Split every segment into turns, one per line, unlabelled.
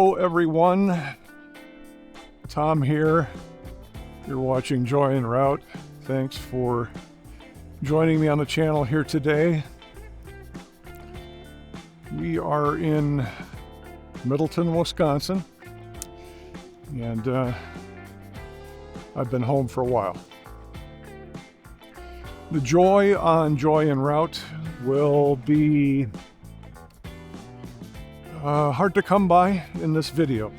Hello everyone, Tom here. You're watching Joy en Route. Thanks for joining me on the channel here today. We are in Middleton, Wisconsin, and I've been home for a while. The joy on Joy en Route will be hard to come by in this video,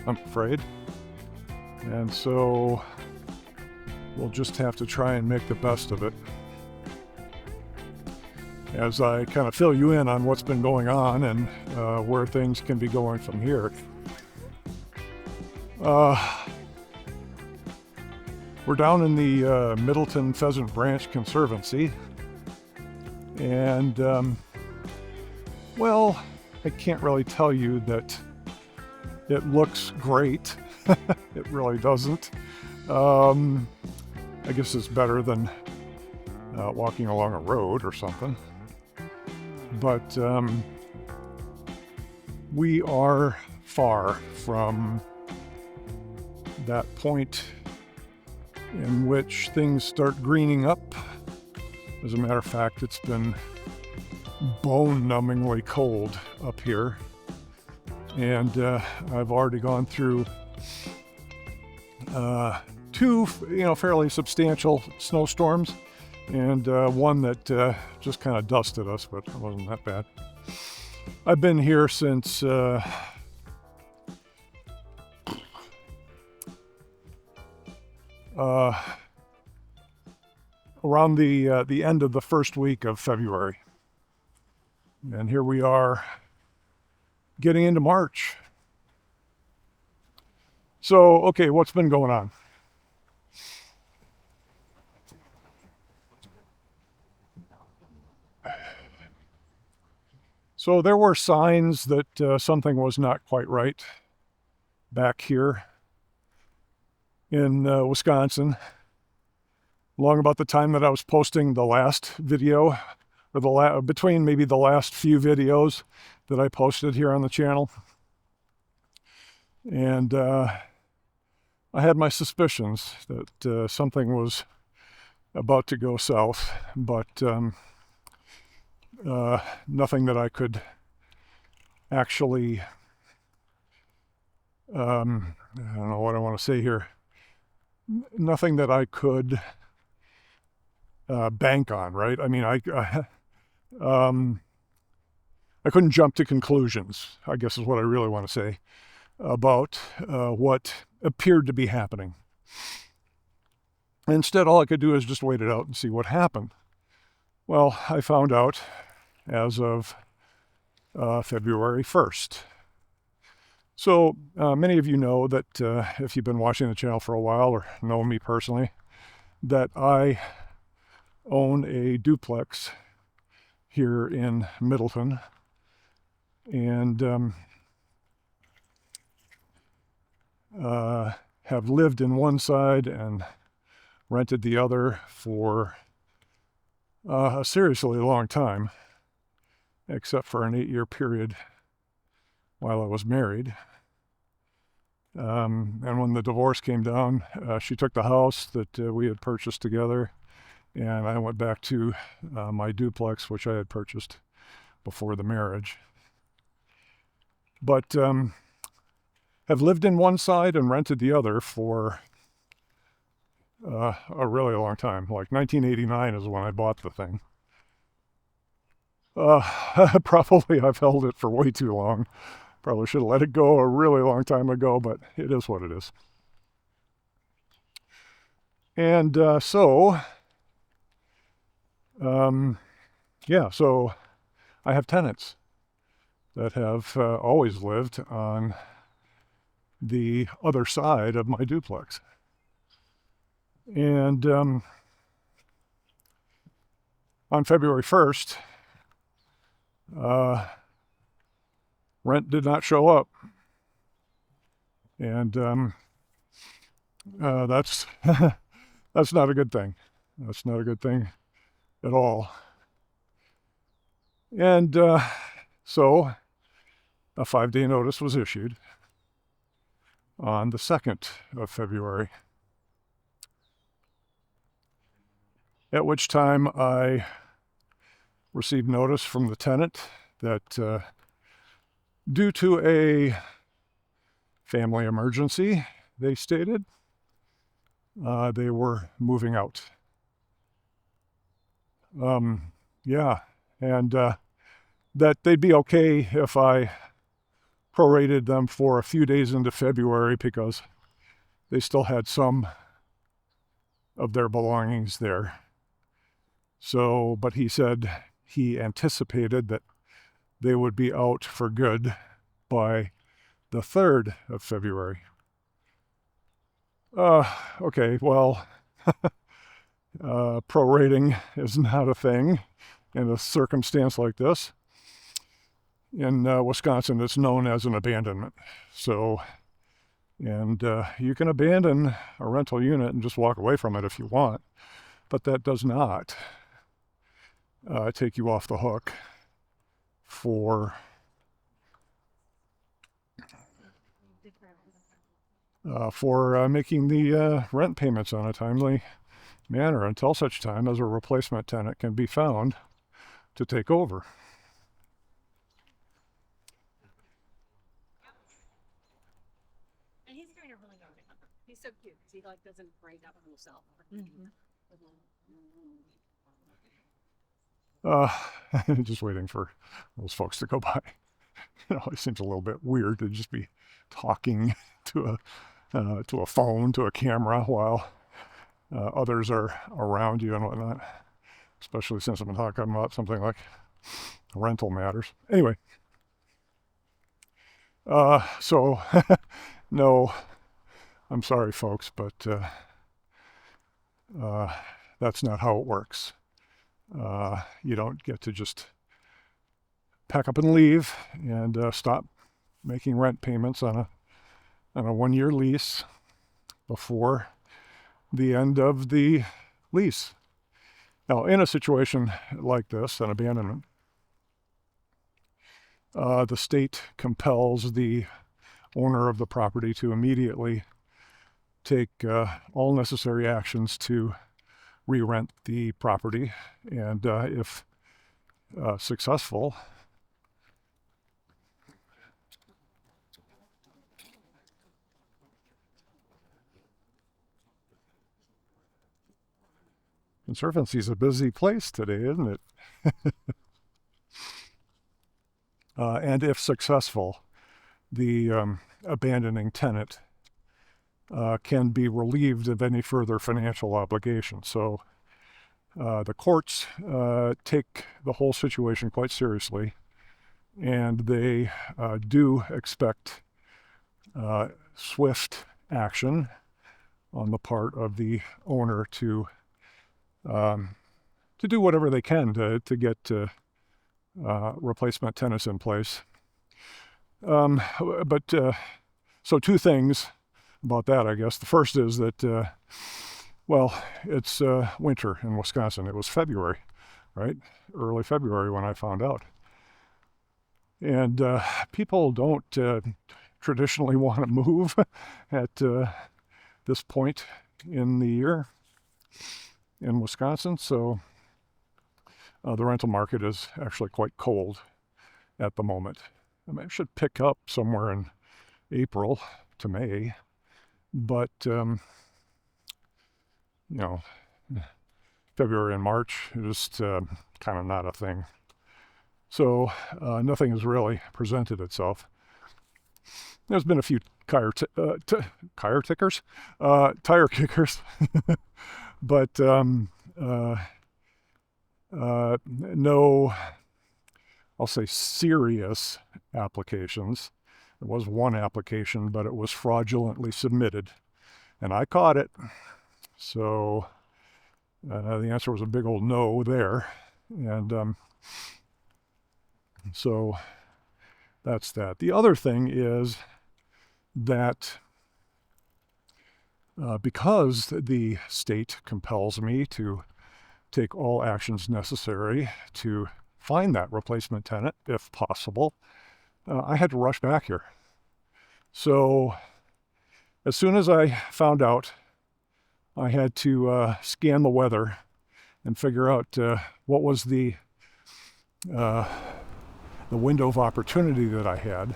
I'm afraid. And so we'll just have to try and make the best of it as I kind of fill you in on what's been going on and where things can be going from here. We're down in the Middleton Pheasant Branch Conservancy, and well, I can't really tell you that it looks great. It really doesn't. I guess it's better than walking along a road or something. But we are far from that point in which things start greening up. As a matter of fact, it's been bone-numbingly cold up here, and I've already gone through two, fairly substantial snowstorms, and one that just kind of dusted us, but it wasn't that bad. I've been here since around the end of the first week of February. And here we are getting into March. So, okay, what's been going on? So there were signs that something was not quite right back here in Wisconsin, long about the time that I was posting the last video, or between maybe the last few videos that I posted here on the channel. And I had my suspicions that something was about to go south, but nothing that I could actually, I don't know what I want to say here, nothing that I could bank on, right? I mean, I couldn't jump to conclusions, I guess is what I really want to say, about what appeared to be happening. Instead, all I could do is just wait it out and see what happened. Well, I found out as of February 1st. So many of you know that if you've been watching the channel for a while or know me personally, that I own a duplex here in Middleton, and have lived in one side and rented the other for a seriously long time, except for an 8-year period while I was married. And when the divorce came down, she took the house that we had purchased together, and I went back to my duplex, which I had purchased before the marriage. But have lived in one side and rented the other for a really long time. Like 1989 is when I bought the thing. Probably I've held it for way too long. Probably should have let it go a really long time ago, but it is what it is. And so I have tenants that have always lived on the other side of my duplex. And on February 1st, rent did not show up. And that's that's not a good thing. That's not a good thing at all. And so a 5-day notice was issued on the 2nd of February, at which time I received notice from the tenant that due to a family emergency, they stated, they were moving out. Yeah, and that they'd be okay if I prorated them for a few days into February because they still had some of their belongings there. So, but he said he anticipated that they would be out for good by the 3rd of February. Okay, well, prorating is not a thing in a circumstance like this. In Wisconsin, it's known as an abandonment. So, and you can abandon a rental unit and just walk away from it if you want, but that does not take you off the hook for making the rent payments on a timely manner until such time as a replacement tenant can be found to take over.
And he's doing a really good job. He's so cute because he like doesn't break up himself.
Just waiting for those folks to go by. It always seems a little bit weird to just be talking to a phone, to a camera, while others are around you and whatnot. Especially since I've been talking about something like rental matters. Anyway, so no, I'm sorry, folks, but that's not how it works. You don't get to just pack up and leave and stop making rent payments on a 1-year lease before the end of the lease. Now, in a situation like this, an abandonment, the state compels the owner of the property to immediately take all necessary actions to re-rent the property, and if successful, Conservancy is a busy place today, isn't it? And if successful, the abandoning tenant can be relieved of any further financial obligation. So the courts take the whole situation quite seriously, and they do expect swift action on the part of the owner to do whatever they can to get replacement tenants in place. So 2 things about that, I guess. The first is that, well, it's winter in Wisconsin. It was February, right? Early February when I found out. And people don't traditionally want to move at this point in the year in Wisconsin. So the rental market is actually quite cold at the moment. I mean, it should pick up somewhere in April to May, but February and March is just kind of not a thing. So nothing has really presented itself. There's been a few tire kickers, but no, I'll say serious applications. There was one application, but it was fraudulently submitted, and I caught it. So the answer was a big old no there, and so that's that. The other thing is that because the state compels me to take all actions necessary to find that replacement tenant, if possible, I had to rush back here. So as soon as I found out, I had to scan the weather and figure out what was uh, the window of opportunity that I had.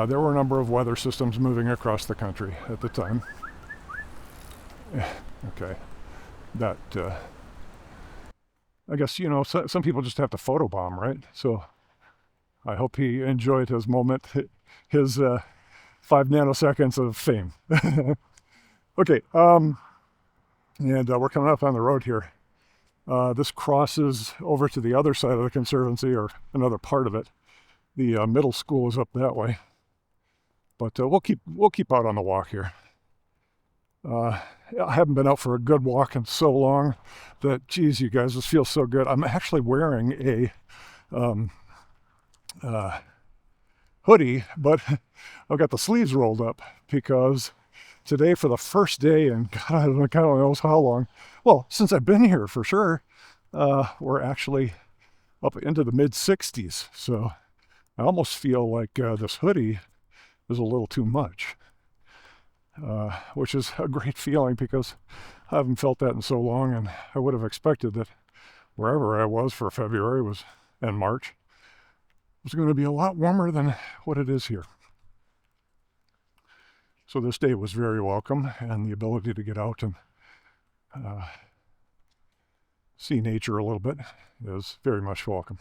There were a number of weather systems moving across the country at the time. Okay, that I guess some people just have to photobomb, right? So I hope he enjoyed his moment, his 5 nanoseconds of fame. Okay, and we're coming up on the road here. This crosses over to the other side of the Conservancy, or another part of it. The middle school is up that way, but we'll keep out on the walk here. I haven't been out for a good walk in so long that, geez, you guys, this feels so good. I'm actually wearing a hoodie, but I've got the sleeves rolled up because today, for the first day in God knows how long, well, since I've been here for sure, we're actually up into the mid 60s. So I almost feel like this hoodie is a little too much, which is a great feeling because I haven't felt that in so long, and I would have expected that wherever I was for February and March was going to be a lot warmer than what it is here. So this day was very welcome, and the ability to get out and see nature a little bit is very much welcome.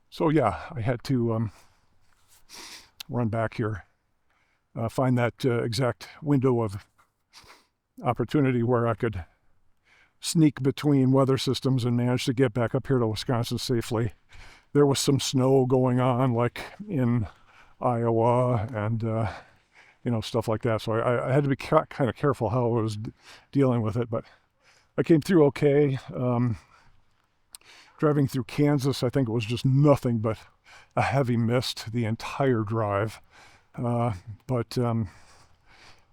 So yeah, I had to run back here, find that exact window of opportunity where I could sneak between weather systems and manage to get back up here to Wisconsin safely. There was some snow going on, like in Iowa and stuff like that. So I had to be kind of careful how I was dealing with it, but I came through okay. Driving through Kansas, I think it was just nothing but a heavy mist the entire drive. But then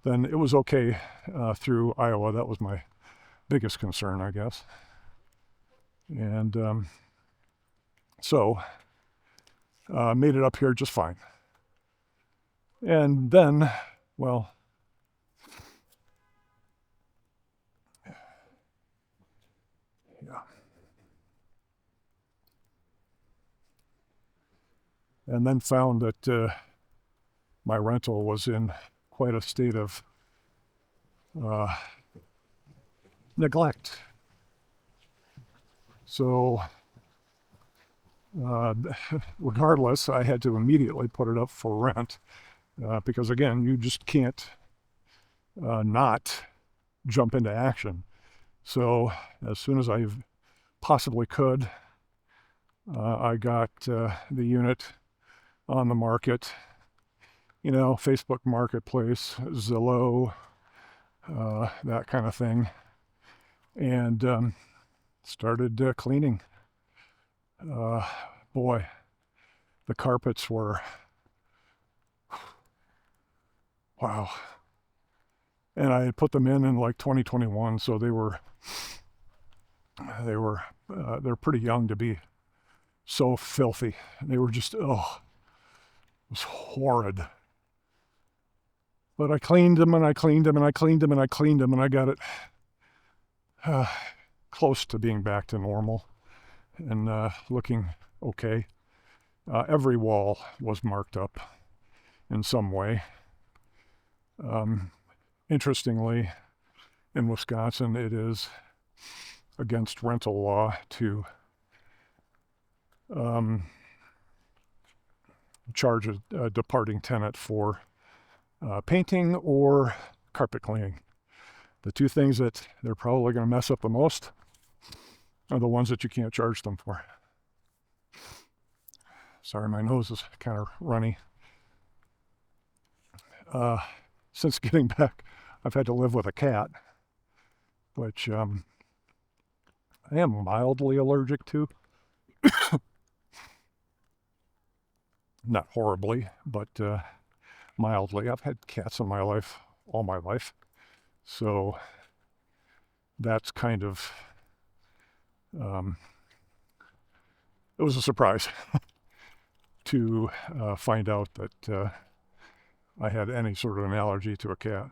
it was okay through Iowa. That was my biggest concern, I guess. And so made it up here just fine. And then, well, yeah. And then found that my rental was in quite a state of neglect. So regardless, I had to immediately put it up for rent because, again, you just can't not jump into action. So as soon as I possibly could, I got the unit on the market, Facebook Marketplace, Zillow, that kind of thing, and started cleaning. Boy, the carpets were, wow. And I had put them in like 2021, so they're pretty young to be so filthy. They were just, it was horrid. But I cleaned them and I cleaned them and I cleaned them and I cleaned them, and I got it close to being back to normal and looking okay. Every wall was marked up in some way. Interestingly, in Wisconsin, it is against rental law to charge a departing tenant for painting or carpet cleaning. The two things that they're probably going to mess up the most are the ones that you can't charge them for. Sorry, my nose is kind of runny. Since getting back, I've had to live with a cat, which I am mildly allergic to. Not horribly, but mildly. I've had cats in my life all my life. So that's kind of, it was a surprise to find out that I had any sort of an allergy to a cat.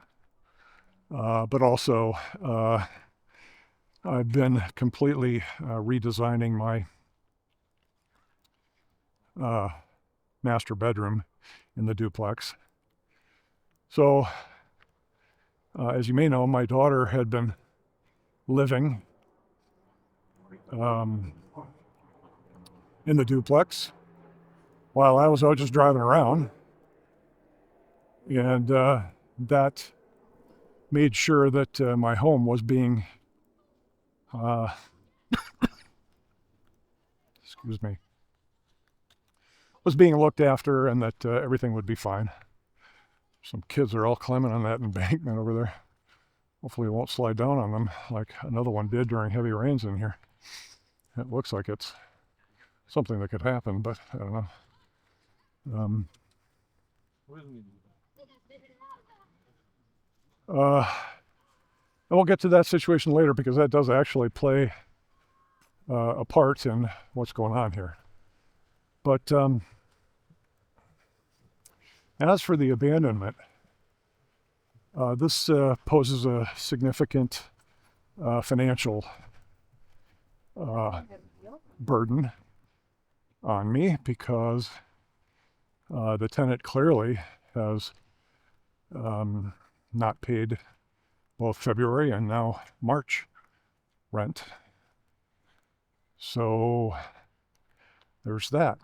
But also, I've been completely redesigning my master bedroom in the duplex. So, as you may know, my daughter had been living in the duplex while I was out just driving around. And that made sure that my home was being, excuse me, was being looked after, and that everything would be fine. Some kids are all climbing on that embankment over there. Hopefully it won't slide down on them like another one did during heavy rains in here. It looks like it's something that could happen, but I don't know. And we'll get to that situation later because that does actually play a part in what's going on here. But as for the abandonment, this poses a significant financial burden on me because the tenant clearly has not paid both February and now March rent. So there's that.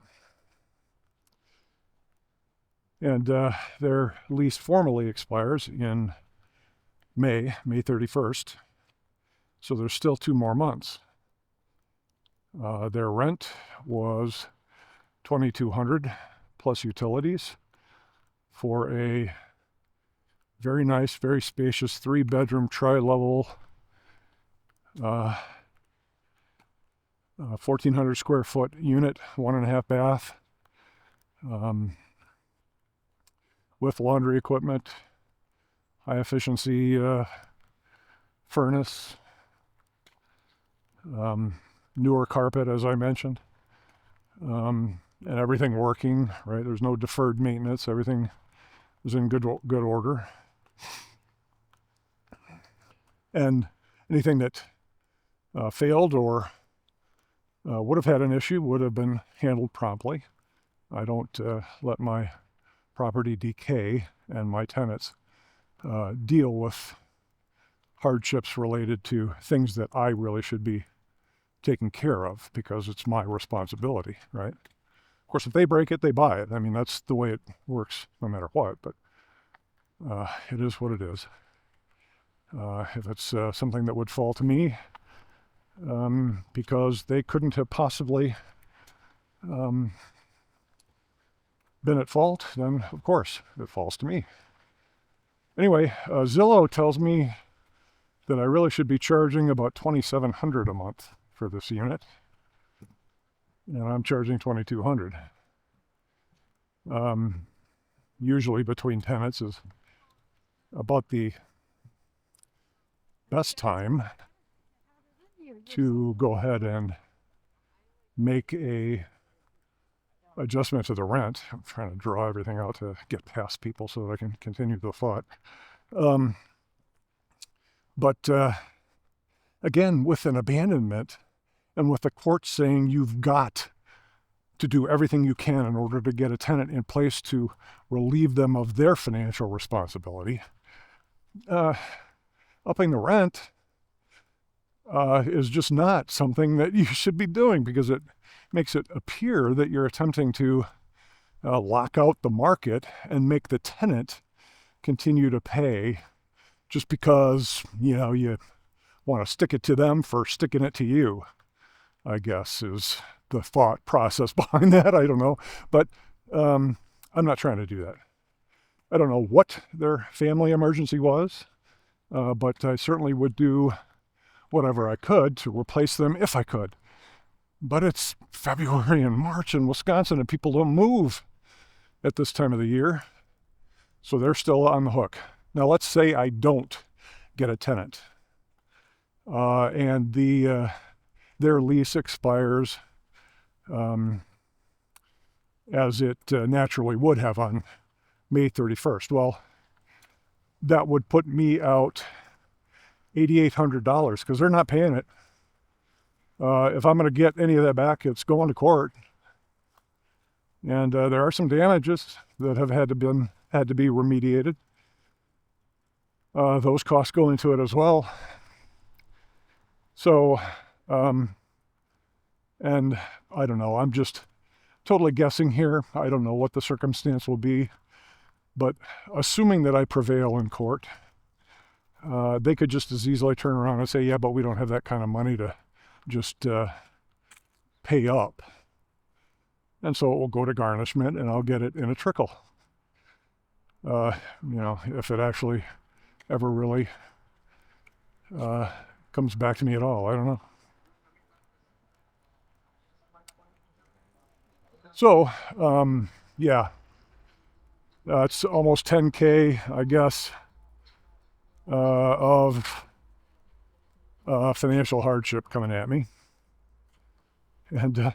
And their lease formally expires in May 31st. So there's still 2 more months. Their rent was $2,200 plus utilities for a very nice, very spacious 3-bedroom tri-level 1,400 square foot unit, 1.5 bath, with laundry equipment, high efficiency furnace, newer carpet, as I mentioned, and everything working, right? There's no deferred maintenance. Everything was in good order. And anything that failed or would have had an issue would have been handled promptly. I don't let my property decay and my tenants deal with hardships related to things that I really should be taking care of because it's my responsibility, right? Of course, if they break it, they buy it. I mean, that's the way it works no matter what, but it is what it is. If it's something that would fall to me because they couldn't have possibly been at fault, then of course it falls to me. Anyway, Zillow tells me that I really should be charging about $2,700 a month for this unit, and I'm charging $2,200. Usually between tenants is about the best time to go ahead and make a adjustment to the rent. I'm trying to draw everything out to get past people so that I can continue the thought. But again, with an abandonment and with the court saying you've got to do everything you can in order to get a tenant in place to relieve them of their financial responsibility, upping the rent is just not something that you should be doing because it makes it appear that you're attempting to lock out the market and make the tenant continue to pay just because, you know, you want to stick it to them for sticking it to you, I guess, is the thought process behind that. I don't know. But I'm not trying to do that. I don't know what their family emergency was, but I certainly would do whatever I could to replace them if I could. But it's February and March in Wisconsin and people don't move at this time of the year. So they're still on the hook. Now let's say I don't get a tenant. and their lease expires as it naturally would have on May 31st. Well, that would put me out $8,800 because they're not paying it. If I'm going to get any of that back, it's going to court. And there are some damages that have had to be remediated. Those costs go into it as well. So, and I don't know, I'm just totally guessing here. I don't know what the circumstance will be, but assuming that I prevail in court, they could just as easily turn around and say, yeah, but we don't have that kind of money to just pay up. And so it will go to garnishment and I'll get it in a trickle. If it actually ever really comes back to me at all, I don't know. So, yeah, it's almost 10K, I guess, of financial hardship coming at me. And I'm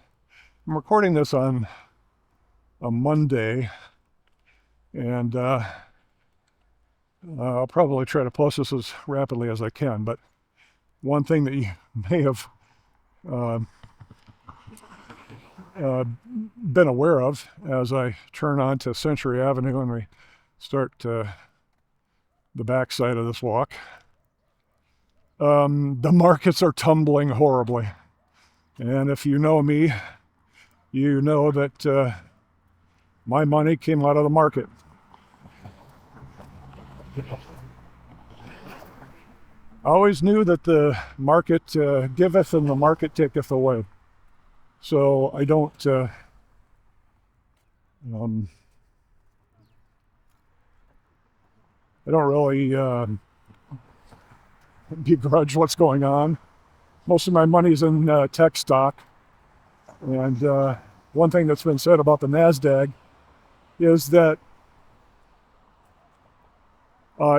recording this on a Monday, and I'll probably try to post this as rapidly as I can. But one thing that you may have been aware of as I turn onto Century Avenue and we start the backside of this walk, the markets are tumbling horribly. And if you know me, you know that my money came out of the market. I always knew that the market giveth and the market taketh away. So I don't really begrudge what's going on. Most of my money's in tech stock. And one thing that's been said about the NASDAQ is that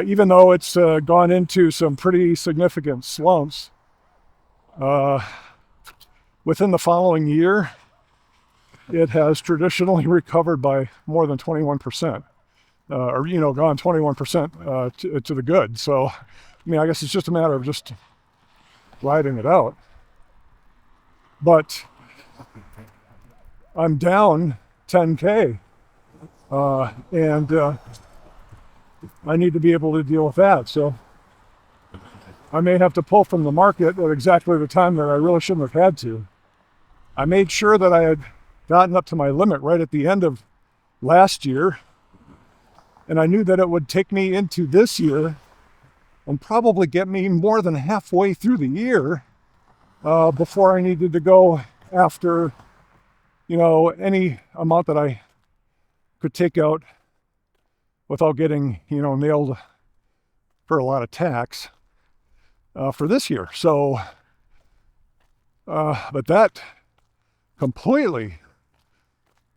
even though it's gone into some pretty significant slumps, within the following year, it has traditionally recovered by more than 21%, gone 21% to the good. So, I mean, I guess it's just a matter of just riding it out. But I'm down 10K, and I need to be able to deal with that. So I may have to pull from the market at exactly the time that I really shouldn't have had to. I made sure that I had gotten up to my limit right at the end of last year, and I knew that it would take me into this year and probably get me more than halfway through the year before I needed to go after, any amount that I could take out without getting, nailed for a lot of tax for this year. So, but that completely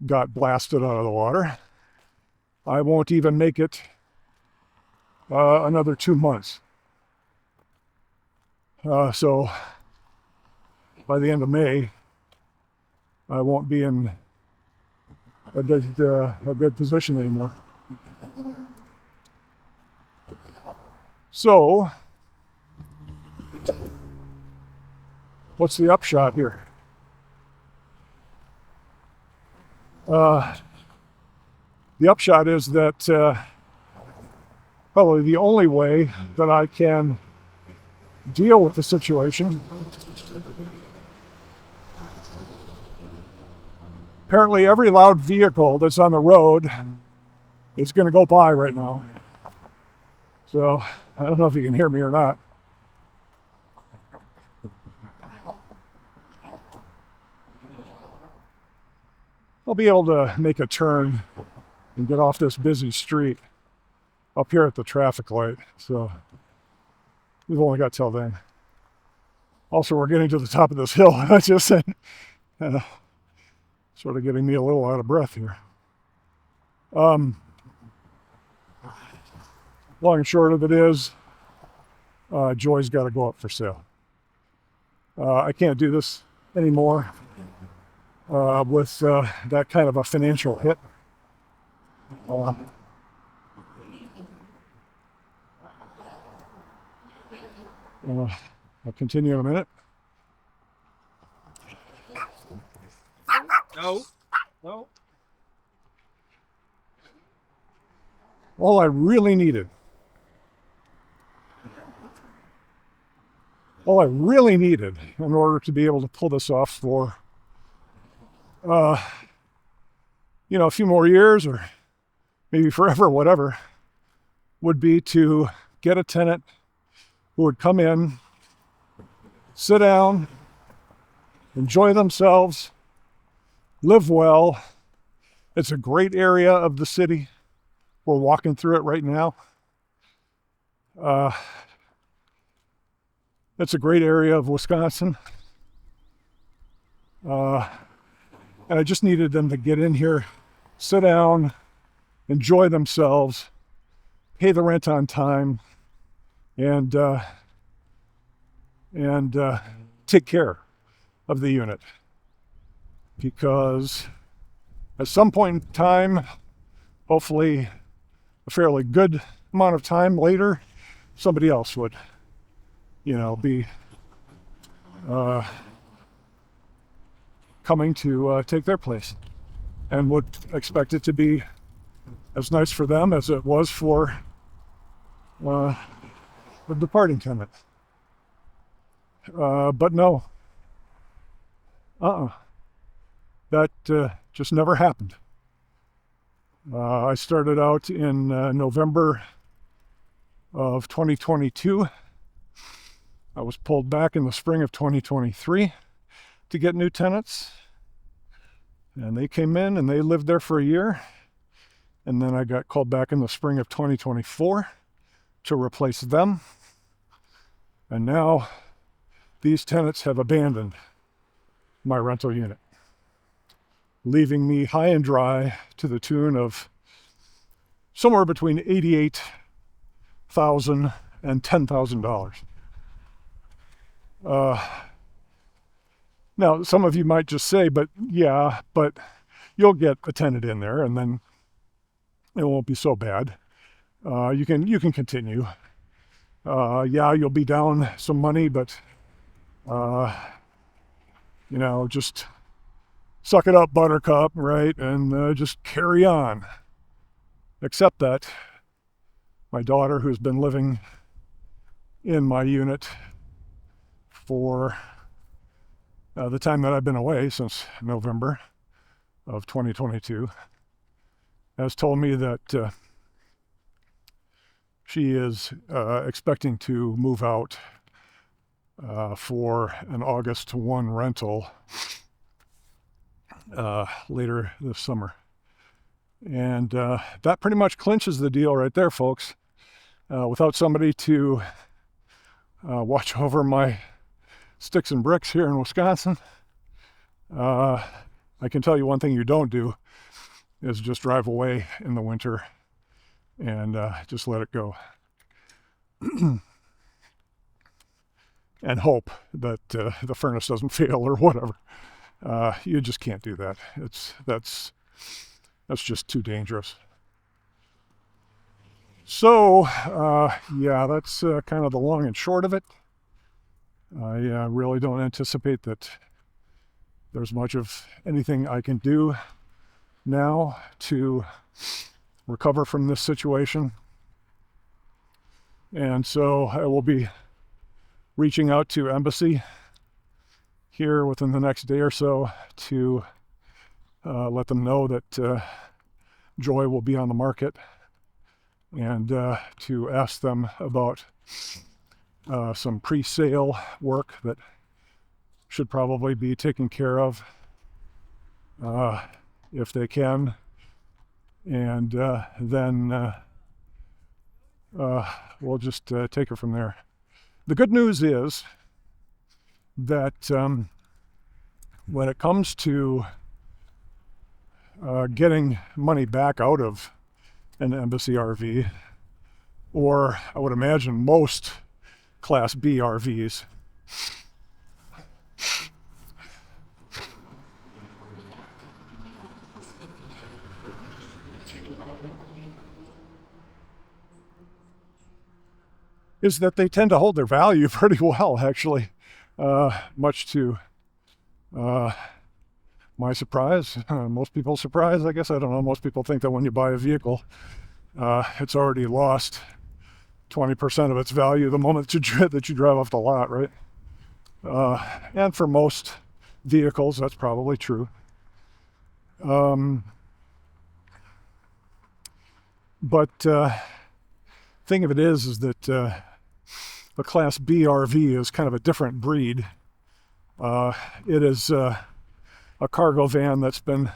got blasted out of the water. I won't even make it another 2 months. So by the end of May, I won't be in a good position anymore. So, what's the upshot here? The upshot is that probably the only way that I can deal with the situation, apparently every loud vehicle that's on the road is going to go by right now. So I don't know if you can hear me or not. I'll be able to make a turn and get off this busy street up here at the traffic light. So we've only got till then. Also, we're getting to the top of this hill. That's just sort of getting me a little out of breath here. Long and short of it is, Joy's got to go up for sale. I can't do this anymore with that kind of a financial hit. Uh, I'll continue in a minute.
No. No.
All I really needed in order to be able to pull this off for, a few more years or maybe forever, whatever, would be to get a tenant who would come in, sit down, enjoy themselves, live well. It's a great area of the city. We're walking through it right now. It's a great area of Wisconsin. And I just needed them to get in here, sit down, enjoy themselves, pay the rent on time, and take care of the unit. Because at some point in time, hopefully a fairly good amount of time later, somebody else would, be coming to take their place, and would expect it to be as nice for them as it was for the departing tenant. But no, that just never happened. I started out in November of 2022. I was pulled back in the spring of 2023 to get new tenants. And they came in and they lived there for a year. And then I got called back in the spring of 2024 to replace them. And now these tenants have abandoned my rental unit, leaving me high and dry to the tune of somewhere between $88,000 and $10,000. Now, some of you might just say, but you'll get a tenant in there and then it won't be so bad. You can continue. You'll be down some money, but just suck it up, buttercup, right? And just carry on. Except that my daughter, who's been living in my unit for the time that I've been away, since November of 2022, has told me that she is expecting to move out for an August 1 rental later this summer. And that pretty much clinches the deal right there, folks. Without somebody to watch over my sticks and bricks here in Wisconsin, I can tell you one thing you don't do is just drive away in the winter and just let it go. And hope that the furnace doesn't fail or whatever. You just can't do that. That's just too dangerous. So, that's kind of the long and short of it. I really don't anticipate that there's much of anything I can do now to recover from this situation. And so I will be reaching out to Embassy here within the next day or so to let them know that Joy will be on the market, and to ask them about some pre-sale work that should probably be taken care of if they can, and then we'll just take it from there. The good news is that when it comes to getting money back out of an Embassy RV, or I would imagine most Class B RVs, is that they tend to hold their value pretty well, actually, much to my surprise, most people's surprise, I guess. I don't know. Most people think that when you buy a vehicle, it's already lost 20% of its value the moment that you drive off the lot, right? And for most vehicles, that's probably true. But thing of it is that a Class B RV is kind of a different breed. It is a cargo van that's been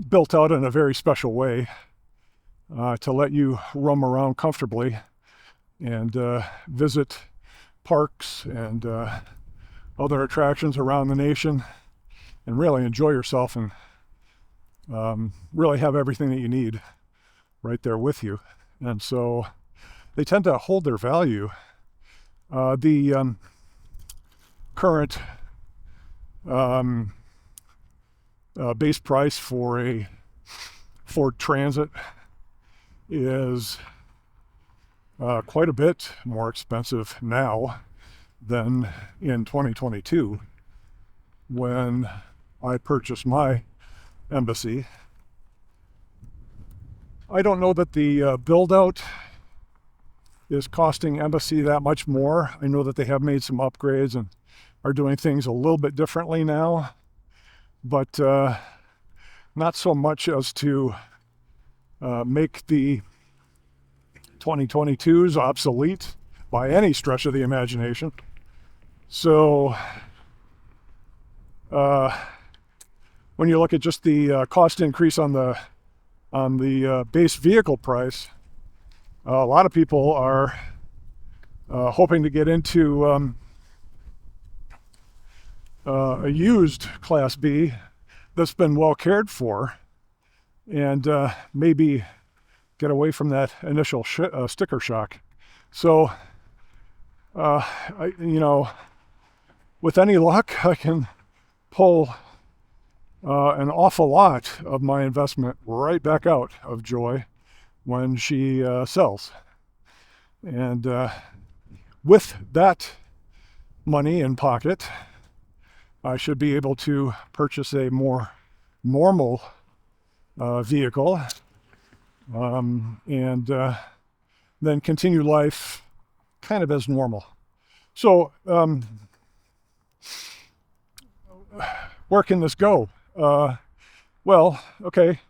built out in a very special way to let you roam around comfortably and visit parks and other attractions around the nation and really enjoy yourself and really have everything that you need right there with you. And so they tend to hold their value. The current base price for a Ford Transit is quite a bit more expensive now than in 2022 when I purchased my Embassy. I don't know that the build out is costing Embassy that much more. I know that they have made some upgrades and are doing things a little bit differently now, but not so much as to make the 2022s obsolete by any stretch of the imagination. So when you look at just the cost increase on the base vehicle price, a lot of people are hoping to get into a used Class B that's been well cared for and maybe get away from that initial sticker shock. So, with any luck, I can pull an awful lot of my investment right back out of Joy when she sells. And with that money in pocket, I should be able to purchase a more normal vehicle and then continue life kind of as normal. So where can this go? Well, okay,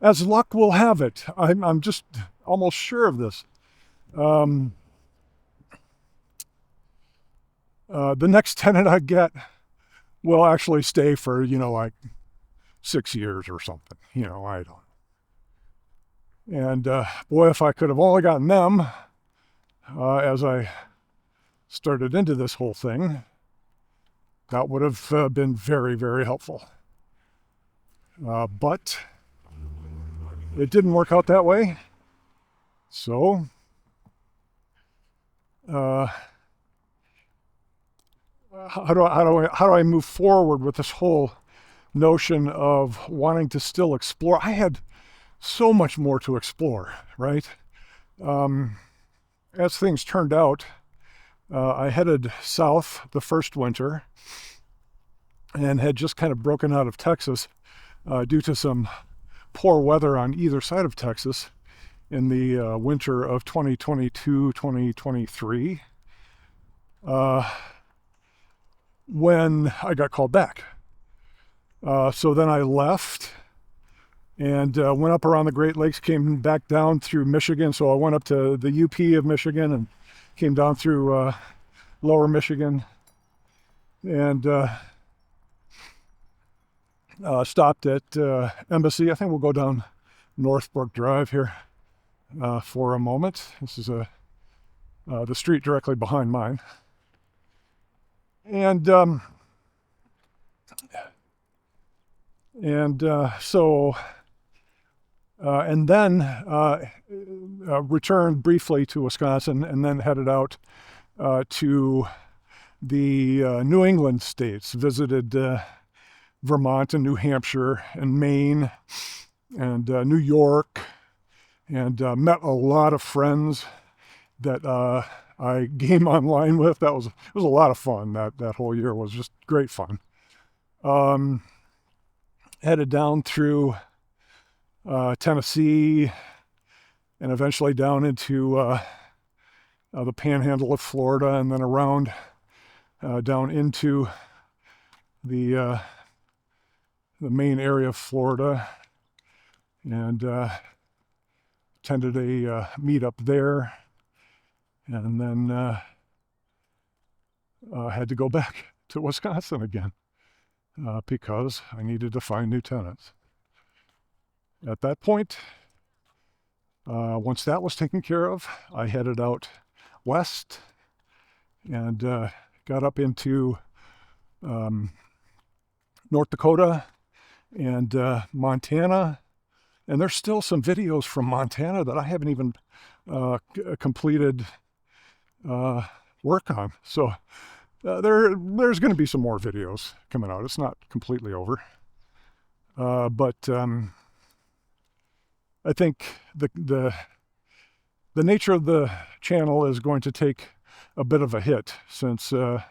as luck will have it, I'm just almost sure of this. The next tenant I get will actually stay for, like 6 years or something. I don't. And boy, if I could have only gotten them as I started into this whole thing, that would have been very, very helpful. But it didn't work out that way. So how do I move forward with this whole notion of wanting to still explore? I had so much more to explore, right? As things turned out, I headed south the first winter and had just kind of broken out of Texas due to some poor weather on either side of Texas in the winter of 2022-2023 when I got called back. So then I left and went up around the Great Lakes, came back down through Michigan. So I went up to the UP of Michigan and came down through lower Michigan and stopped at Embassy. I think we'll go down Northbrook Drive here for a moment. This is the street directly behind mine. And then returned briefly to Wisconsin and then headed out to the New England states, visited Vermont and New Hampshire and Maine and New York, and met a lot of friends that I game online with. It was a lot of fun. That whole year was just great fun. Um, Headed down through Tennessee and eventually down into the panhandle of Florida, and then around down into the main area of Florida, and attended a meetup there, and then had to go back to Wisconsin again because I needed to find new tenants. At that point, once that was taken care of, I headed out west and got up into North Dakota and Montana. And there's still some videos from Montana that I haven't even completed work on. So there's going to be some more videos coming out. It's not completely over. But I think the nature of the channel is going to take a bit of a hit, since I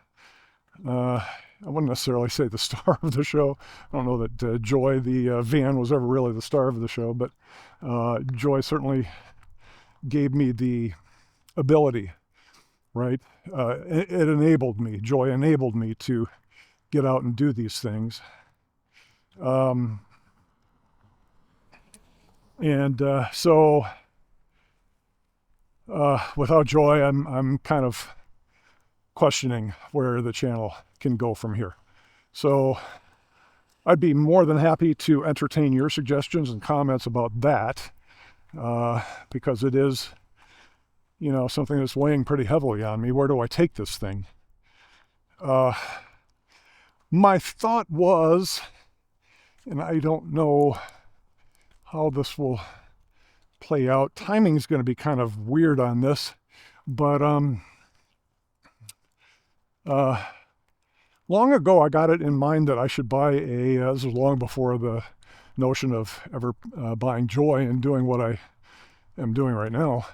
wouldn't necessarily say the star of the show. I don't know that Joy the van was ever really the star of the show, but Joy certainly gave me the ability, right? It enabled me. Joy enabled me to get out and do these things. So without Joy, I'm kind of questioning where the channel can go from here. So I'd be more than happy to entertain your suggestions and comments about that, because it is, something that's weighing pretty heavily on me. Where do I take this thing? My thought was, and I don't know how this will play out. Timing is going to be kind of weird on this, but long ago I got it in mind that I should buy this was long before the notion of ever buying Joy and doing what I am doing right now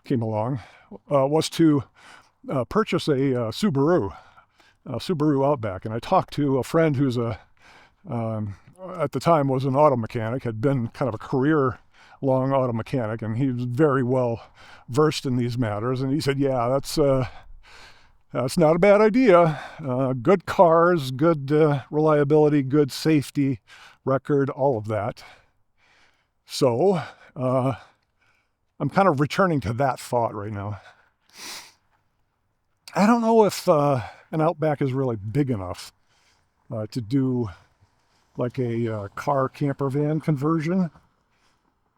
came along, was to purchase a Subaru Outback. And I talked to a friend who's at the time was an auto mechanic, had been kind of a career-long auto mechanic, and he was very well versed in these matters. And he said, yeah, that's not a bad idea. Good cars, good reliability, good safety record, all of that. So I'm kind of returning to that thought right now. I don't know if an Outback is really big enough to do like a car camper van conversion.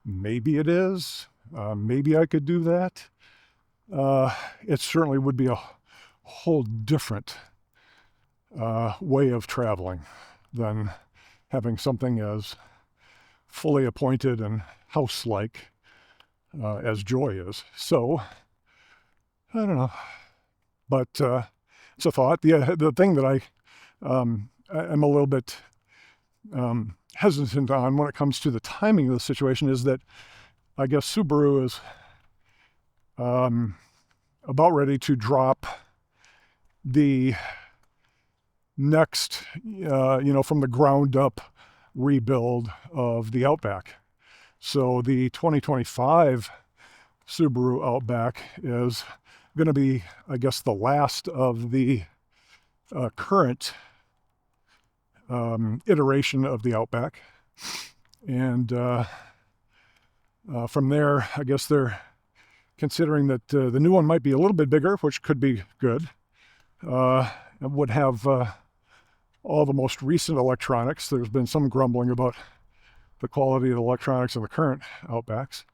Maybe it is. Maybe I could do that. It certainly would be a whole different way of traveling than having something as fully appointed and house-like as Joy is. So, I don't know. But it's a thought. The thing that I'm a little bit hesitant on when it comes to the timing of the situation is that I guess Subaru is about ready to drop the next, from the ground up rebuild of the Outback. So the 2025 Subaru Outback is going to be, I guess, the last of the current iteration of the Outback. And from there, I guess they're considering that the new one might be a little bit bigger, which could be good. It would have all the most recent electronics. There's been some grumbling about the quality of the electronics in the current Outbacks.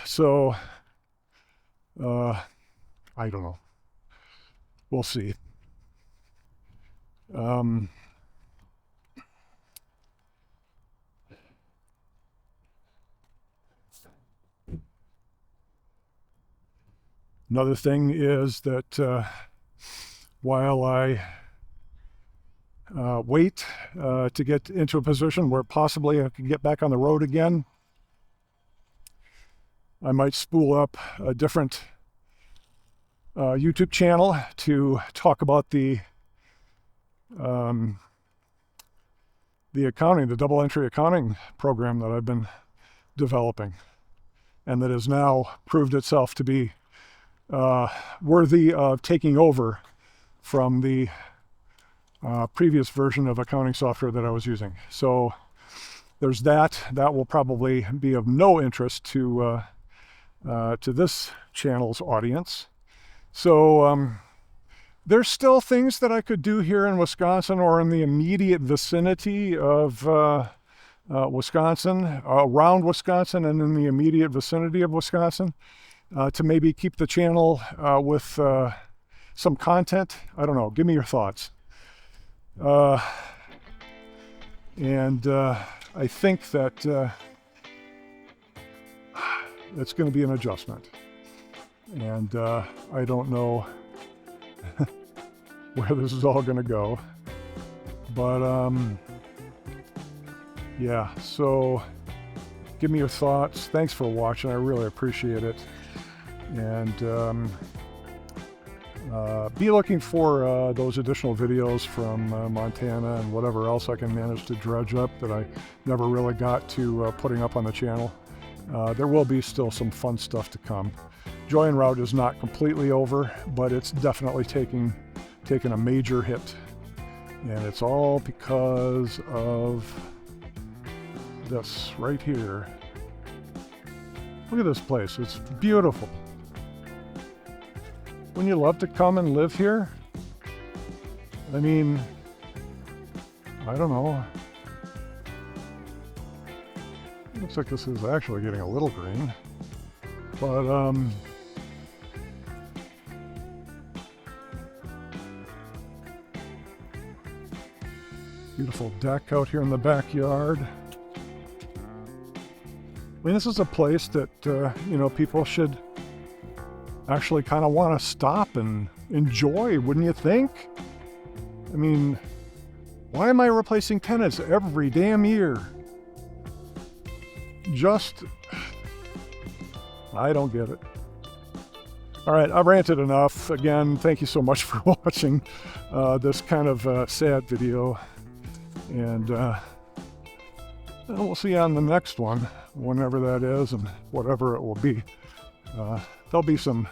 So I don't know. We'll see. Another thing is that while I wait to get into a position where possibly I can get back on the road again. I might spool up a different YouTube channel to talk about the accounting, the double entry accounting program that I've been developing, and that has now proved itself to be worthy of taking over from the previous version of accounting software that I was using. So there's that. That will probably be of no interest to this channel's audience. So there's still things that I could do here in Wisconsin or in the immediate vicinity of Wisconsin, around Wisconsin and in the immediate vicinity of Wisconsin, to maybe keep the channel with some content. I don't know. Give me your thoughts. And I think that it's going to be an adjustment. And I don't know where this is all going to go. But yeah, so give me your thoughts. Thanks for watching. I really appreciate it. And be looking for those additional videos from Montana and whatever else I can manage to dredge up that I never really got to putting up on the channel. There will be still some fun stuff to come. Joy en Route is not completely over, but it's definitely taken a major hit. And it's all because of this right here. Look at this place. It's beautiful. Wouldn't you love to come and live here? I mean, I don't know. Looks like this is actually getting a little green. But, beautiful deck out here in the backyard. I mean, this is a place that, you know, people should actually kind of want to stop and enjoy, wouldn't you think? I mean, why am I replacing tenants every damn year? Just, I don't get it. All right, I've ranted enough. Again, thank you so much for watching this kind of sad video. And we'll see you on the next one, whenever that is and whatever it will be. There'll be some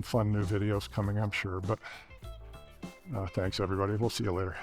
fun new videos coming, I'm sure. But thanks, everybody. We'll see you later.